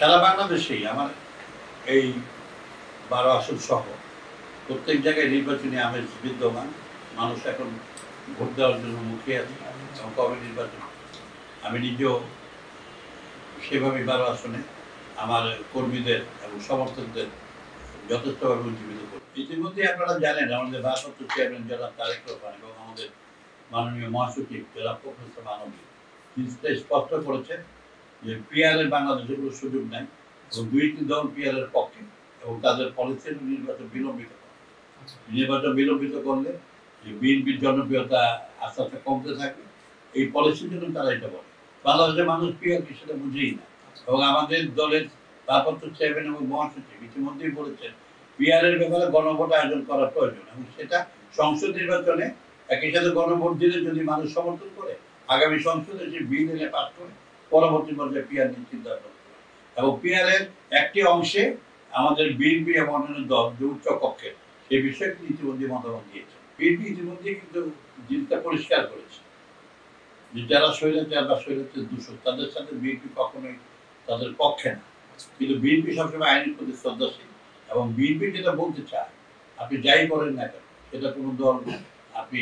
সারা বাংলাদেশেই আমার এই 12 আসন সহ প্রত্যেক জায়গায় নির্বাচনী আমেজ বিদ্যমান। মানুষ এখন ভোট দেওয়ার জন্য মুখিয়ে আছে এবং কবে নির্বাচন। আমি নিজেও সেভাবে 12 আসনে আমার কর্মীদের এবং সমর্থকদের যথেষ্টভাবে উজ্জীবিত করি। ইতিমধ্যে আপনারা জানেন আমাদের ভারপ্রাপ্ত চেয়ারম্যান যারা তারেক রহমান এবং আমাদের মাননীয় মহাসচিব যারা প্রফেসর মানবী তিনি স্পষ্ট করেছেন যে পিআরের বাংলাদেশে কোনো সুযোগ নাই এবং দুইটি দল পিআরের পক্ষে এবং তাদের পলিসি নির্বাচন বিলম্বিত করে। নির্বাচন বিলম্বিত করলে বিএনপির জনপ্রিয়তা আস্তে আস্তে কমতে থাকবে। এই পলিসির জন্য তারা এটা বলে। বাংলাদেশের মানুষ পিআর কি সেটা বুঝেই না এবং আমাদের দলের ভারপ্রাপ্ত চেয়ারম্যান এবং মহাসচিব ইতিমধ্যেই বলেছেন পিআরের ব্যাপারে গণভোট আয়োজন করা প্রয়োজন এবং সেটা সংসদ নির্বাচনে একই সাথে গণভোট দিলে যদি মানুষ সমর্থন করে আগামী সংসদে যে বিল এনে পাস করে পরবর্তী পর্যায়ে পিআর নিয়ে চিন্তা করতে হবে এবং পিআরের একটি অংশে আমাদের বিএনপি এবং অন্যান্য দল যে উচ্চ কক্ষের সেই বিষয়ে কিন্তু ইতিমধ্যে মতামত দিয়েছে। বিএনপি ইতিমধ্যে কিন্তু জিনিসটা পরিষ্কার করেছে যে যারা স্বৈরাচার বা স্বৈরাচার দূষণ তাদের সাথে বিএনপি কখনোই তাদের পক্ষে না, কিন্তু বিএনপি সবসময় আইনের প্রতি শ্রদ্ধাশীল এবং বিএনপি যেটা বলতে চায় আপনি যাই করেন না কেন সেটা কোনো দল আপনি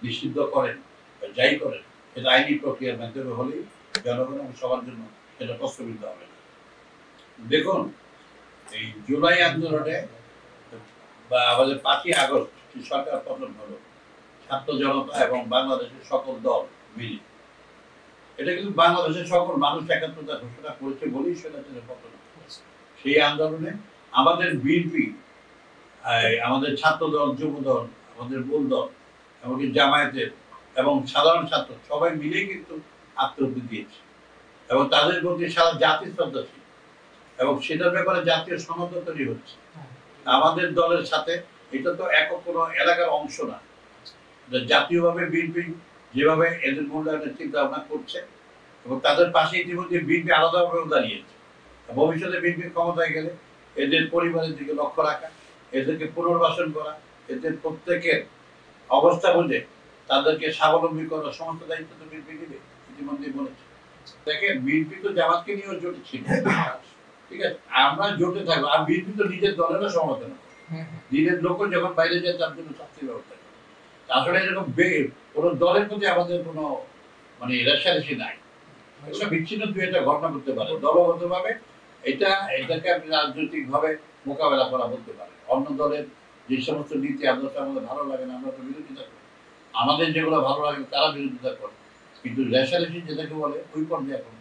নিষিদ্ধ করেন বা যাই করেন সেটা আইনি প্রক্রিয়ার মাধ্যমে হলেই জনগণ এবং সবার জন্য সেটা প্রস্তাবিত হবে না। দেখুন এই জুলাই আন্দোলনে বা আমাদের 5ই আগস্ট সরকার পতন হলো ছাত্র জনতা এবং বাংলাদেশের সকল দল মিলে, এটা কিন্তু বাংলাদেশের সকল মানুষ একাত্মতা ঘোষণা করেছে বলেই সেটা পতন। সেই আন্দোলনে আমাদের বিএনপি, আমাদের ছাত্র দল, যুব দল, আমাদের মূল দল, এমনকি জামায়াতের এবং সাধারণ ছাত্র সবাই মিলেই কিন্তু আত্মহত্যা দিয়েছে এবং তাদের প্রতি সারা জাতি শ্রদ্ধাশীল এবং সেটার ব্যাপারে জাতীয় সনদ তৈরি হচ্ছে আমাদের দলের সাথে। এটা তো একক কোনো এলাকার অংশ না, জাতীয়ভাবে বিএনপি যেভাবে এদের মূল্যায়নের চিন্তা ভাবনা করছে এবং তাদের পাশে ইতিমধ্যে বিএনপি আলাদাভাবেও দাঁড়িয়েছে। ভবিষ্যতে বিএনপি ক্ষমতায় গেলে এদের পরিবারের দিকে লক্ষ্য রাখা, এদেরকে পুনর্বাসন করা, এদের প্রত্যেকের অবস্থা বুঝে তাদেরকে স্বাবলম্বী করার সমস্ত দায়িত্ব তো বিএনপি নেবে, ইতিমধ্যেই বলেছে। দেখেন বিএনপি তো জামাতকে নিয়েও জোটে ছিল, ঠিক আছে, আমরা জোটে থাকবো। আর বিএনপি তো নিজের দলেরও সমালোচনা করে, নিজের লোক যখন বাইরে যায় তার জন্য শাস্তির ব্যবস্থা করে। আসলে এরকম কোনো দলের প্রতি আমাদের কোনো মানে রেশারেশি নাই। এগুলো বিচ্ছিন্ন দুই একটা ঘটনা করতে পারে দলগতভাবে, এটাকে আপনি রাজনৈতিকভাবে মোকাবেলা করা বলতে পারে। অন্য দলের যে সমস্ত নীতি আদর্শ আমাদের ভালো লাগে না আমরা তো বিরোধিতা করি, আমাদের যেগুলো ভালো লাগে তারা বিরোধিতা করে, কিন্তু রেশারেশি যেটাকে বলে ওই পর্যায়ে এখন